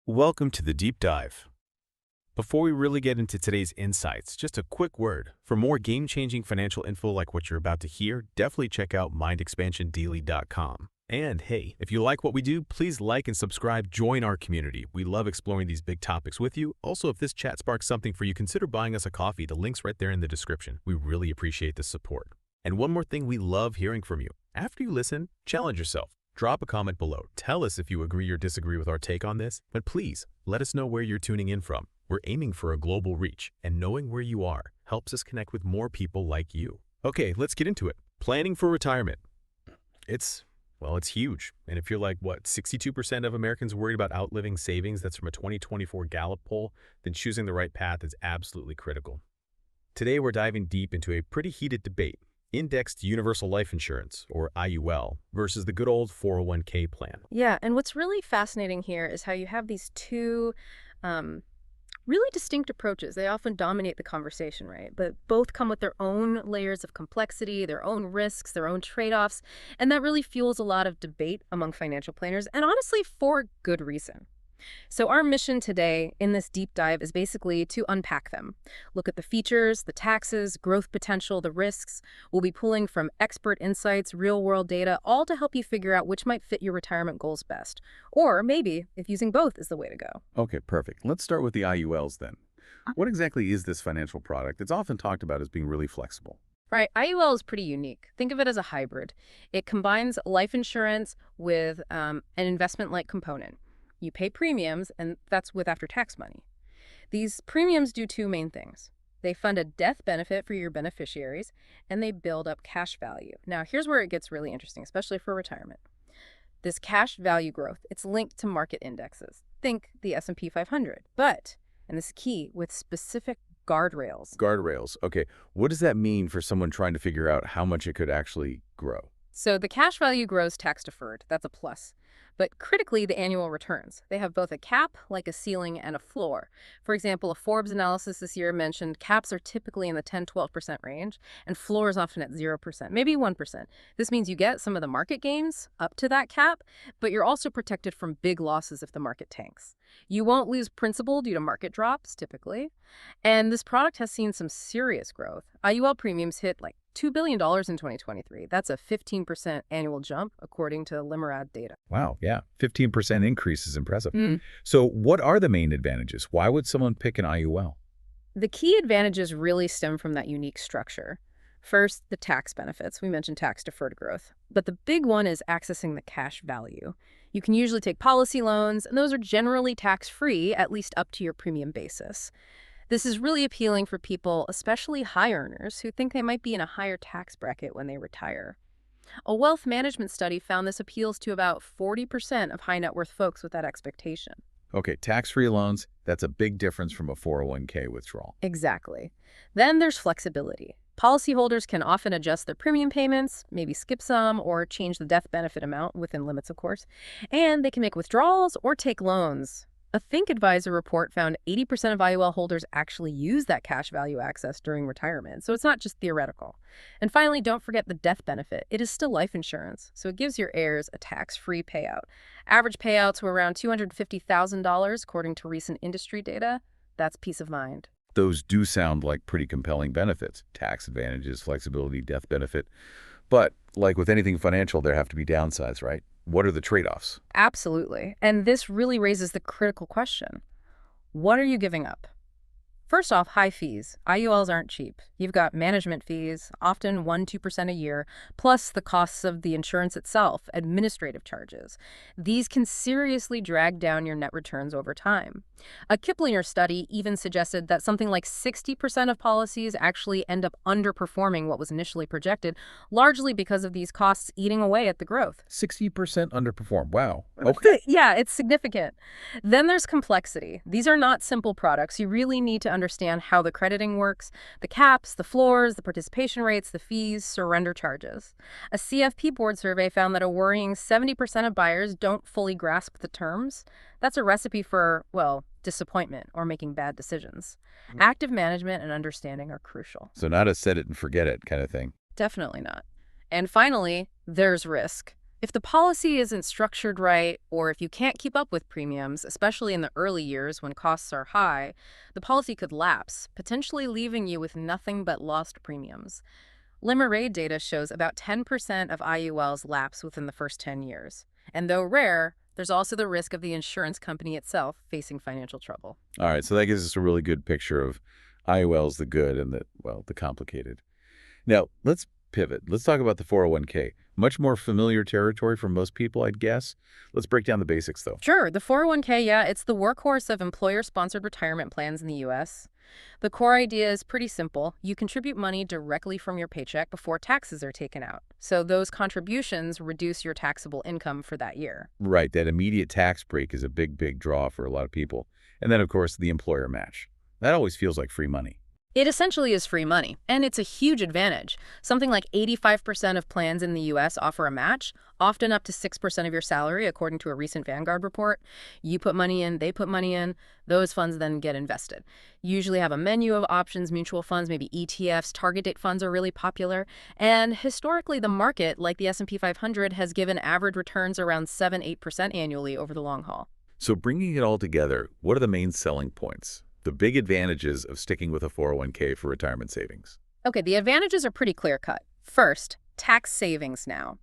Welcome to the Deep Dive. Before we really get into today's insights, just a quick word. For more game-changing financial info like what you're about to hear, definitely check out mindexpansiondaily.com. And hey, if you like what we do, please like and subscribe, join our community. We love exploring these big topics with you. Also, if this chat sparks something for you, consider buying us a coffee. The link's right there in the description. We really appreciate the support. And one more thing, we love hearing from you. After you listen, challenge yourself. Drop a comment below. Tell us if you agree or disagree with our take on this, but please let us know where you're tuning in from. We're aiming for a global reach, and knowing where you are helps us connect with more people like you. Okay, let's get into it. Planning for retirement. It's huge. And if you're like, 62% of Americans worried about outliving savings, that's from a 2024 Gallup poll, then choosing the right path is absolutely critical. Today, we're diving deep into a pretty heated debate. Indexed universal life insurance, or IUL, versus the good old 401k plan. Yeah, and what's really fascinating here is how you have these two really distinct approaches. They often dominate the conversation, right? But both come with their own layers of complexity, their own risks, their own trade-offs, and that really fuels a lot of debate among financial planners, and honestly, for good reason. So our mission today in this deep dive is basically to unpack them. Look at the features, the taxes, growth potential, the risks. We'll be pulling from expert insights, real-world data, all to help you figure out which might fit your retirement goals best. Or maybe if using both is the way to go. Okay, perfect. Let's start with the IULs then. What exactly is this financial product? It's often talked about as being really flexible. Right, IUL is pretty unique. Think of it as a hybrid. It combines life insurance with an investment-like component. You pay premiums, and that's with after-tax money. These premiums do two main things. They fund a death benefit for your beneficiaries, and they build up cash value. Now, here's where it gets really interesting, especially for retirement. This cash value growth, it's linked to market indexes. Think the S&P 500, but, and this is key, with specific guardrails. Guardrails. Okay, what does that mean for someone trying to figure out how much it could actually grow? So the cash value grows tax-deferred. That's a plus. But critically, the annual returns. They have both a cap, like a ceiling, and a floor. For example, a Forbes analysis this year mentioned caps are typically in the 10-12% range, and floors often at 0%, maybe 1%. This means you get some of the market gains up to that cap, but you're also protected from big losses if the market tanks. You won't lose principal due to market drops, typically. And this product has seen some serious growth. IUL premiums hit like $2 billion in 2023. That's a 15% annual jump, according to Limerad data. Wow, yeah, 15% increase is impressive. So what are the main advantages? Why would someone pick an IUL? The key advantages really stem from that unique structure. First, the tax benefits. We mentioned tax-deferred growth. But the big one is accessing the cash value. You can usually take policy loans, and those are generally tax-free, at least up to your premium basis. This is really appealing for people, especially high earners, who think they might be in a higher tax bracket when they retire. A wealth management study found this appeals to about 40% of high net worth folks with that expectation. Okay, tax-free loans, that's a big difference from a 401k withdrawal. Exactly. Then there's flexibility. Policyholders can often adjust their premium payments, maybe skip some, or change the death benefit amount within limits, of course. And they can make withdrawals or take loans. A Think Advisor report found 80% of IUL holders actually use that cash value access during retirement, so it's not just theoretical. And finally, don't forget the death benefit. It is still life insurance, so it gives your heirs a tax-free payout. Average payouts were around $250,000, according to recent industry data. That's peace of mind. Those do sound like pretty compelling benefits. Tax advantages, flexibility, death benefit. But like with anything financial, there have to be downsides, right? What are the trade-offs? Absolutely. And this really raises the critical question. What are you giving up? First off, high fees. IULs aren't cheap. You've got management fees, often 1-2% a year, plus the costs of the insurance itself, administrative charges. These can seriously drag down your net returns over time. A Kiplinger study even suggested that something like 60% of policies actually end up underperforming what was initially projected, largely because of these costs eating away at the growth. 60% underperform. Wow. Okay. Yeah, it's significant. Then there's complexity. These are not simple products. You really need to understand how the crediting works, the caps, the floors, the participation rates, the fees, surrender charges. A CFP board survey found that a worrying 70% of buyers don't fully grasp the terms. That's a recipe for, well, disappointment or making bad decisions. Active management and understanding are crucial. So not a set it and forget it kind of thing. Definitely not. And finally, there's risk. If the policy isn't structured right, or if you can't keep up with premiums, especially in the early years when costs are high, the policy could lapse, potentially leaving you with nothing but lost premiums. Limerade data shows about 10% of IULs lapse within the first 10 years. And though rare, there's also the risk of the insurance company itself facing financial trouble. All right, so that gives us a really good picture of IOLs, the good and the complicated. Now, let's pivot. Let's talk about the 401k. Much more familiar territory for most people, I'd guess. Let's break down the basics, though. Sure, the 401k, yeah, it's the workhorse of employer-sponsored retirement plans in the U.S. The core idea is pretty simple. You contribute money directly from your paycheck before taxes are taken out. So those contributions reduce your taxable income for that year. Right, that immediate tax break is a big draw for a lot of people. And then, of course, the employer match. That always feels like free money. It essentially is free money, and it's a huge advantage. Something like 85% of plans in the U.S. offer a match, often up to 6% of your salary, according to a recent Vanguard report. You put money in, they put money in, those funds then get invested. You usually have a menu of options, mutual funds, maybe ETFs, target date funds are really popular. And historically, the market, like the S&P 500, has given average returns around 7–8% annually over the long haul. So bringing it all together, what are the main selling points? The big advantages of sticking with a 401k for retirement savings? Okay, the advantages are pretty clear-cut. First, tax savings now.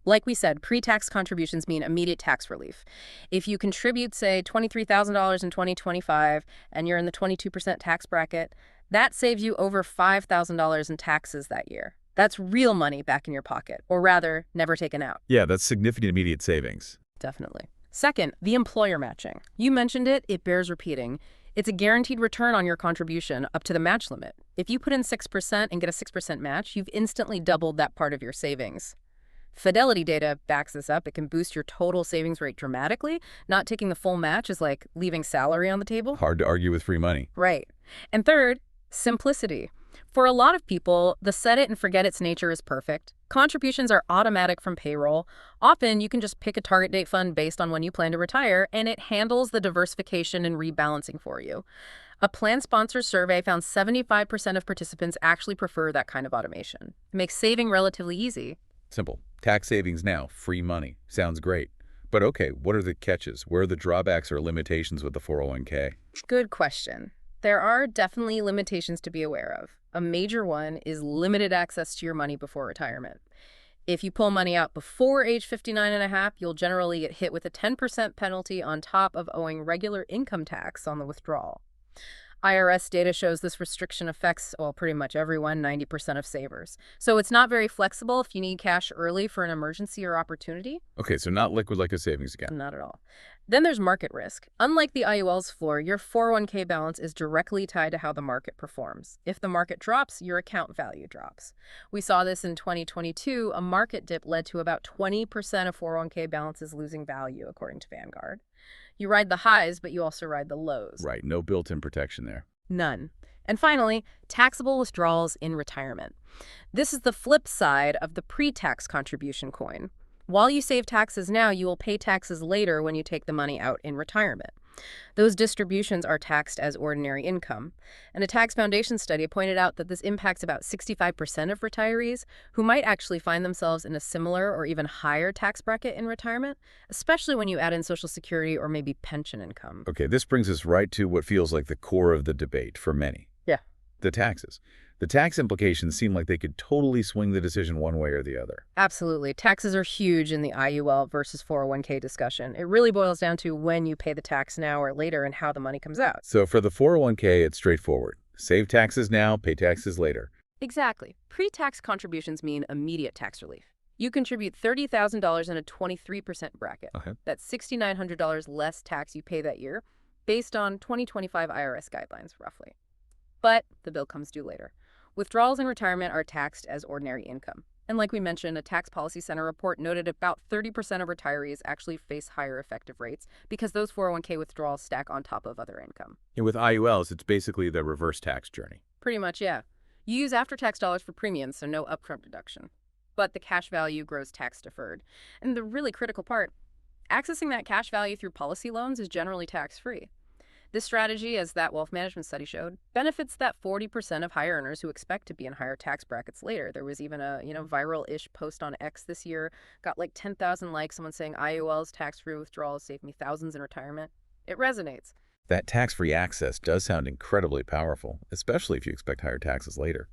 Like we said, pre-tax contributions mean immediate tax relief. If you contribute, say, $23,000 in 2025 and you're in the 22% tax bracket, that saves you over $5,000 in taxes that year. That's real money back in your pocket, or rather, never taken out. Yeah, that's significant immediate savings. Definitely. Second, the employer matching. You mentioned it, it bears repeating. It's a guaranteed return on your contribution up to the match limit. If you put in 6% and get a 6% match, you've instantly doubled that part of your savings. Fidelity data backs this up. It can boost your total savings rate dramatically. Not taking the full match is like leaving salary on the table. Hard to argue with free money. Right. And third, simplicity. For a lot of people, the set it and forget it's nature is perfect. Contributions are automatic from payroll. Often, you can just pick a target date fund based on when you plan to retire, and it handles the diversification and rebalancing for you. A plan sponsor survey found 75% of participants actually prefer that kind of automation. It makes saving relatively easy. Simple. Tax savings now, free money. Sounds great. But okay, what are the catches? Where are the drawbacks or limitations with the 401k? Good question. There are definitely limitations to be aware of. A major one is limited access to your money before retirement. If you pull money out before age 59 and a half, you'll generally get hit with a 10% penalty on top of owing regular income tax on the withdrawal. IRS data shows this restriction affects, well, pretty much everyone, 90% of savers. So it's not very flexible if you need cash early for an emergency or opportunity. Okay, so not liquid like a savings account. Not at all. Then there's market risk. Unlike the IUL's floor, your 401k balance is directly tied to how the market performs. If the market drops, your account value drops. We saw this in 2022. A market dip led to about 20% of 401k balances losing value, according to Vanguard. You ride the highs, but you also ride the lows. Right, no built-in protection there. None. And finally, taxable withdrawals in retirement. This is the flip side of the pre-tax contribution coin. While you save taxes now, you will pay taxes later when you take the money out in retirement. Those distributions are taxed as ordinary income. And a Tax Foundation study pointed out that this impacts about 65% of retirees who might actually find themselves in a similar or even higher tax bracket in retirement, especially when you add in Social Security or maybe pension income. Okay, this brings us right to what feels like the core of the debate for many. Yeah. The taxes. The tax implications seem like they could totally swing the decision one way or the other. Absolutely. Taxes are huge in the IUL versus 401k discussion. It really boils down to when you pay the tax now or later and how the money comes out. So for the 401k, it's straightforward. Save taxes now, pay taxes later. Exactly. Pre-tax contributions mean immediate tax relief. You contribute $30,000 in a 23% bracket. Okay. That's $6,900 less tax you pay that year, based on 2025 IRS guidelines, roughly. But the bill comes due later. Withdrawals in retirement are taxed as ordinary income. And like we mentioned, a Tax Policy Center report noted about 30% of retirees actually face higher effective rates because those 401k withdrawals stack on top of other income. And with IULs, it's basically the reverse tax journey. Pretty much, yeah. You use after-tax dollars for premiums, so no upfront deduction. But the cash value grows tax-deferred. And the really critical part, accessing that cash value through policy loans is generally tax-free. This strategy, as that wealth management study showed, benefits that 40% of high earners who expect to be in higher tax brackets later. There was even a, viral-ish post on X this year, got like 10,000 likes, someone saying IOL's tax-free withdrawals saved me thousands in retirement. It resonates. That tax-free access does sound incredibly powerful, especially if you expect higher taxes later.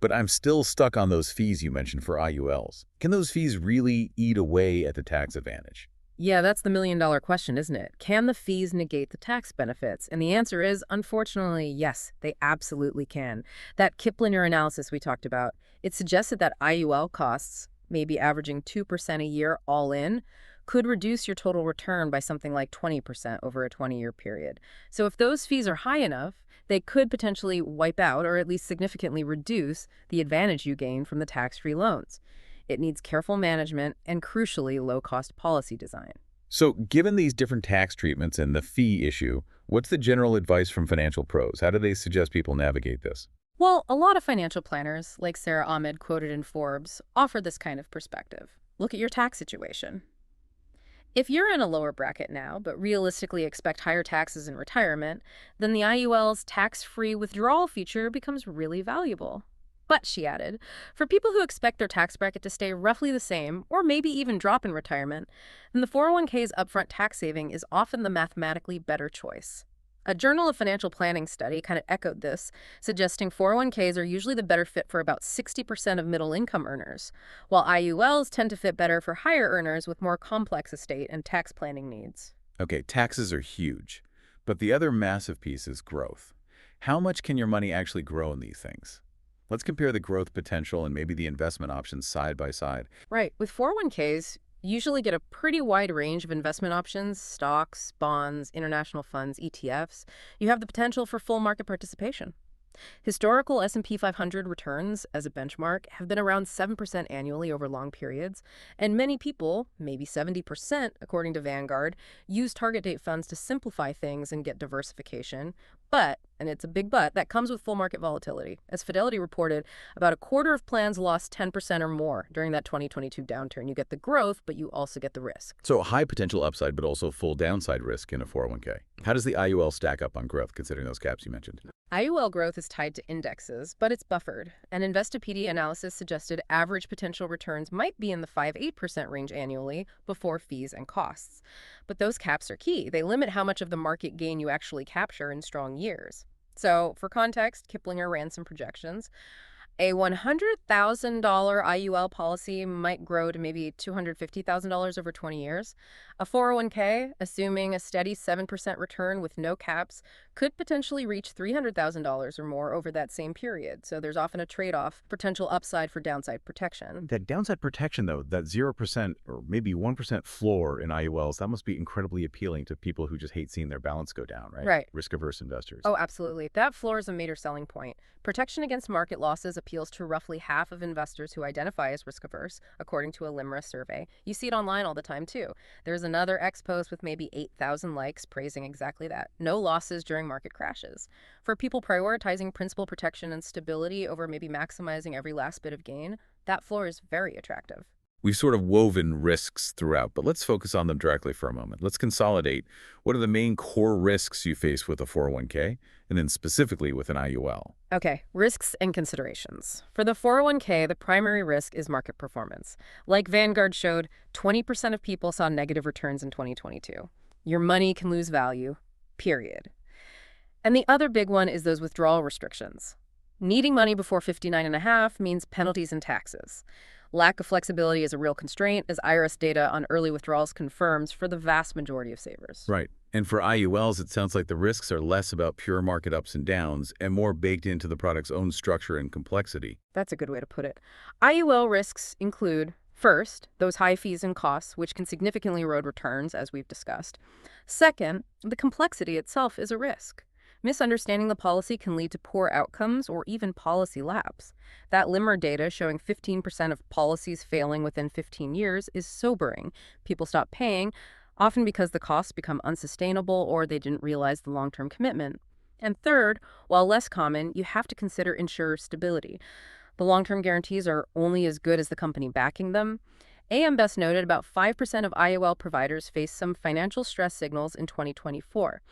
But I'm still stuck on those fees you mentioned for IULs. Can those fees really eat away at the tax advantage? Yeah, that's the million-dollar question, isn't it? Can the fees negate the tax benefits? And the answer is, unfortunately, yes, they absolutely can. That Kiplinger analysis we talked about, it suggested that IUL costs, maybe averaging 2% a year all in, could reduce your total return by something like 20% over a 20-year period. So if those fees are high enough, they could potentially wipe out or at least significantly reduce the advantage you gain from the tax-free loans. It needs careful management and, crucially, low-cost policy design. So, given these different tax treatments and the fee issue, what's the general advice from financial pros? How do they suggest people navigate this? Well, a lot of financial planners, like Sarah Ahmed quoted in Forbes, offer this kind of perspective. Look at your tax situation. If you're in a lower bracket now, but realistically expect higher taxes in retirement, then the IUL's tax-free withdrawal feature becomes really valuable. But, she added, for people who expect their tax bracket to stay roughly the same, or maybe even drop in retirement, then the 401k's upfront tax saving is often the mathematically better choice. A Journal of Financial Planning study kind of echoed this, suggesting 401k's are usually the better fit for about 60% of middle-income earners, while IULs tend to fit better for higher earners with more complex estate and tax planning needs. Okay, taxes are huge, but the other massive piece is growth. How much can your money actually grow in these things? Let's compare the growth potential and maybe the investment options side by side. Right. With 401k's, you usually get a pretty wide range of investment options: stocks, bonds, international funds, ETFs. You have the potential for full market participation. Historical S&P 500 returns, as a benchmark, have been around 7% annually over long periods, and many people, maybe 70% according to Vanguard, use target date funds to simplify things and get diversification. But, and it's a big but, that comes with full market volatility. As Fidelity reported, about a quarter of plans lost 10% or more during that 2022 downturn. You get the growth, but you also get the risk. So high potential upside, but also full downside risk in a 401k. How does the IUL stack up on growth, considering those caps you mentioned? IUL growth is tied to indexes, but it's buffered. An Investopedia analysis suggested average potential returns might be in the 5–8% range annually before fees and costs. But those caps are key. They limit how much of the market gain you actually capture in strong years. So, for context, Kiplinger ran some projections. A $100,000 IUL policy might grow to maybe $250,000 over 20 years. A 401k, assuming a steady 7% return with no caps, could potentially reach $300,000 or more over that same period. So there's often a trade-off, potential upside for downside protection. That downside protection, though, that 0% or maybe 1% floor in IULs, that must be incredibly appealing to people who just hate seeing their balance go down, right? Right. Risk-averse investors. Oh, absolutely. That floor is a major selling point. Protection against market losses appeals to roughly half of investors who identify as risk-averse, according to a LIMRA survey. You see it online all the time, too. There's another X post with maybe 8,000 likes praising exactly that. No losses during market crashes. For people prioritizing principal protection and stability over maybe maximizing every last bit of gain, that floor is very attractive. We've sort of woven risks throughout, but let's focus on them directly for a moment. Let's consolidate. What are the main core risks you face with a 401k, and then specifically with an IUL? Okay, risks and considerations. For the 401k, the primary risk is market performance. Like Vanguard showed, 20% of people saw negative returns in 2022. Your money can lose value, period. And the other big one is those withdrawal restrictions. Needing money before 59.5 means penalties and taxes. Lack of flexibility is a real constraint, as IRS data on early withdrawals confirms for the vast majority of savers. Right. And for IULs, it sounds like the risks are less about pure market ups and downs and more baked into the product's own structure and complexity. That's a good way to put it. IUL risks include, first, those high fees and costs, which can significantly erode returns, as we've discussed. Second, the complexity itself is a risk. Misunderstanding the policy can lead to poor outcomes or even policy lapse. That LIMRA data showing 15% of policies failing within 15 years is sobering. People stop paying, often because the costs become unsustainable or they didn't realize the long-term commitment. And third, while less common, you have to consider insurer stability. The long-term guarantees are only as good as the company backing them. AM Best noted about 5% of IOL providers face some financial stress signals in 2024.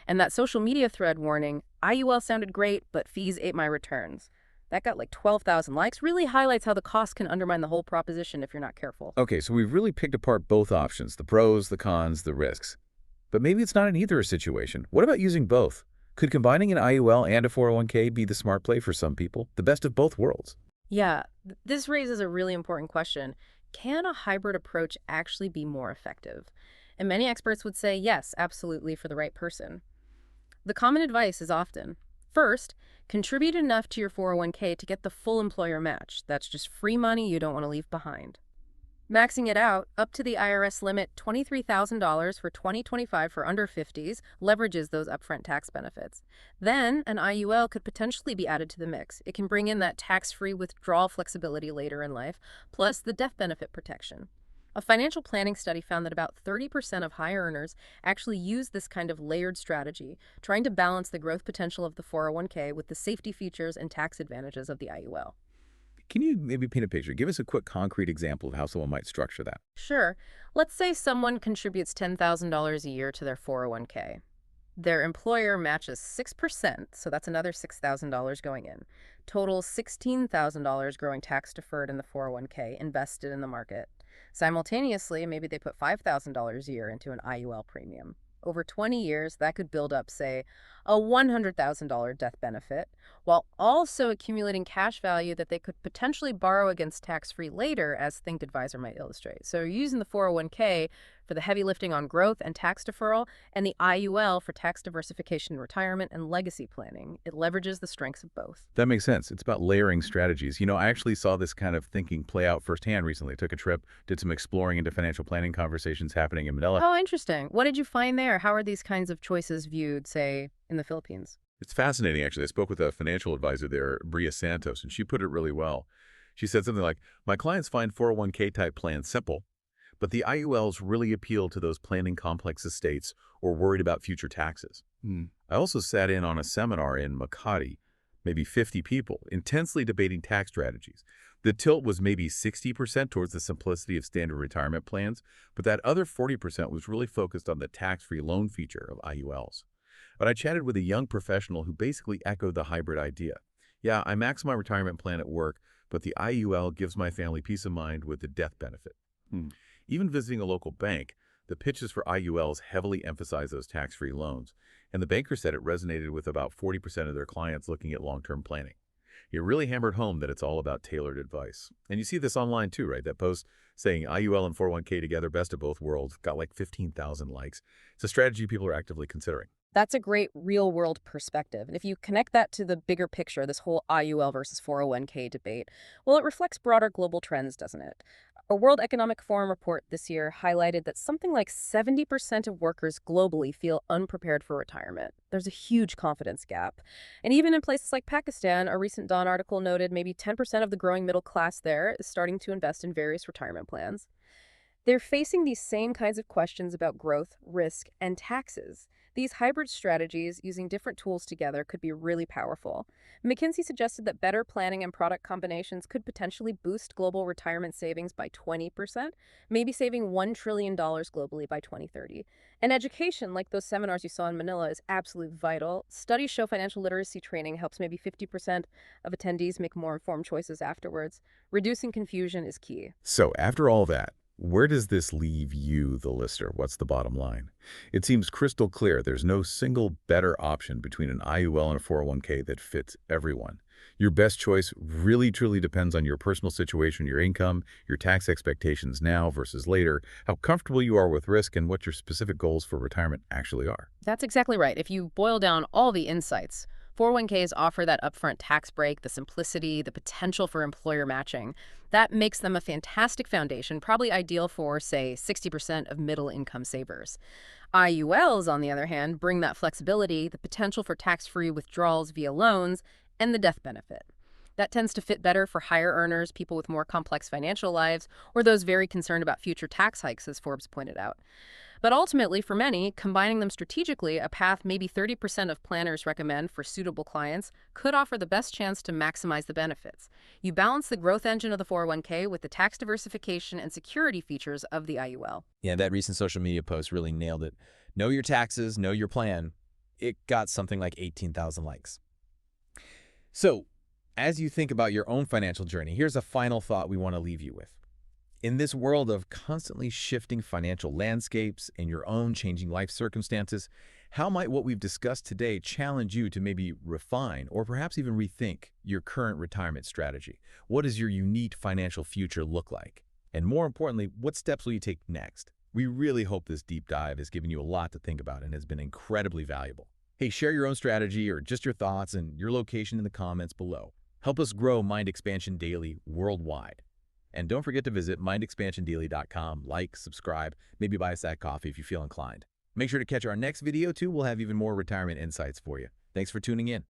And that social media thread warning, IUL sounded great, but fees ate my returns. That got like 12,000 likes, really highlights how the cost can undermine the whole proposition if you're not careful. Okay, so we've really picked apart both options, the pros, the cons, the risks. But maybe it's not an either situation. What about using both? Could combining an IUL and a 401k be the smart play for some people? The best of both worlds? Yeah, this raises a really important question. Can a hybrid approach actually be more effective? And many experts would say yes, absolutely, for the right person. The common advice is often, first, contribute enough to your 401k to get the full employer match. That's just free money you don't want to leave behind. Maxing it out, up to the IRS limit $23,000 for 2025 for under 50s, leverages those upfront tax benefits. Then, an IUL could potentially be added to the mix. It can bring in that tax-free withdrawal flexibility later in life, plus the death benefit protection. A financial planning study found that about 30% of high earners actually use this kind of layered strategy, trying to balance the growth potential of the 401k with the safety features and tax advantages of the IUL. Can you maybe paint a picture? Give us a quick concrete example of how someone might structure that. Sure. Let's say someone contributes $10,000 a year to their 401k. Their employer matches 6%, so that's another $6,000 going in. Total $16,000 growing tax deferred in the 401k invested in the market. Simultaneously, maybe they put $5,000 a year into an IUL premium. Over 20 years, that could build up, say, a $100,000 death benefit, while also accumulating cash value that they could potentially borrow against tax-free later, as Think Advisor might illustrate. So you're using the 401k for the heavy lifting on growth and tax deferral, and the IUL for tax diversification in retirement and legacy planning. It leverages the strengths of both. That makes sense. It's about layering strategies. I actually saw this kind of thinking play out firsthand recently. Took a trip, did some exploring into financial planning conversations happening in Manila. Oh, interesting. What did you find there? How are these kinds of choices viewed, say, in the Philippines? It's fascinating, actually. I spoke with a financial advisor there, Bria Santos, and she put it really well. She said something like, my clients find 401k type plans simple, but the IULs really appeal to those planning complex estates or worried about future taxes. I also sat in on a seminar in Makati, maybe 50 people, intensely debating tax strategies. The tilt was maybe 60% towards the simplicity of standard retirement plans, but that other 40% was really focused on the tax-free loan feature of IULs. But I chatted with a young professional who basically echoed the hybrid idea. Yeah, I max my retirement plan at work, but the IUL gives my family peace of mind with the death benefit. Even visiting a local bank, the pitches for IULs heavily emphasize those tax-free loans, and the banker said it resonated with about 40% of their clients looking at long-term planning. It really hammered home that it's all about tailored advice. And you see this online too, right? That post saying IUL and 401k together, best of both worlds, got like 15,000 likes. It's a strategy people are actively considering. That's a great real-world perspective. And if you connect that to the bigger picture, this whole IUL versus 401k debate, well, it reflects broader global trends, doesn't it? A World Economic Forum report this year highlighted that something like 70% of workers globally feel unprepared for retirement. There's a huge confidence gap. And even in places like Pakistan, a recent Dawn article noted maybe 10% of the growing middle class there is starting to invest in various retirement plans. They're facing these same kinds of questions about growth, risk, and taxes. These hybrid strategies, using different tools together, could be really powerful. McKinsey suggested that better planning and product combinations could potentially boost global retirement savings by 20%, maybe saving $1 trillion globally by 2030. And education, like those seminars you saw in Manila, is absolutely vital. Studies show financial literacy training helps maybe 50% of attendees make more informed choices afterwards. Reducing confusion is key. So after all that, where does this leave you, the listener? What's the bottom line? It seems crystal clear there's no single better option between an IUL and a 401k that fits everyone. Your best choice really truly depends on your personal situation, your income, your tax expectations now versus later, how comfortable you are with risk, and what your specific goals for retirement actually are. That's exactly right. If you boil down all the insights, 401ks offer that upfront tax break, the simplicity, the potential for employer matching. That makes them a fantastic foundation, probably ideal for, say, 60% of middle-income savers. IULs, on the other hand, bring that flexibility, the potential for tax-free withdrawals via loans, and the death benefit. That tends to fit better for higher earners, people with more complex financial lives, or those very concerned about future tax hikes, as Forbes pointed out. But ultimately, for many, combining them strategically, a path maybe 30% of planners recommend for suitable clients, could offer the best chance to maximize the benefits. You balance the growth engine of the 401k with the tax diversification and security features of the IUL. Yeah, that recent social media post really nailed it. Know your taxes, know your plan. It got something like 18,000 likes. So, as you think about your own financial journey, here's a final thought we want to leave you with. In this world of constantly shifting financial landscapes and your own changing life circumstances, how might what we've discussed today challenge you to maybe refine or perhaps even rethink your current retirement strategy? What does your unique financial future look like? And more importantly, what steps will you take next? We really hope this deep dive has given you a lot to think about and has been incredibly valuable. Hey, share your own strategy or just your thoughts and your location in the comments below. Help us grow Mind Expansion Daily worldwide. And don't forget to visit mindexpansiondaily.com, like, subscribe, maybe buy us that coffee if you feel inclined. Make sure to catch our next video too. We'll have even more retirement insights for you. Thanks for tuning in.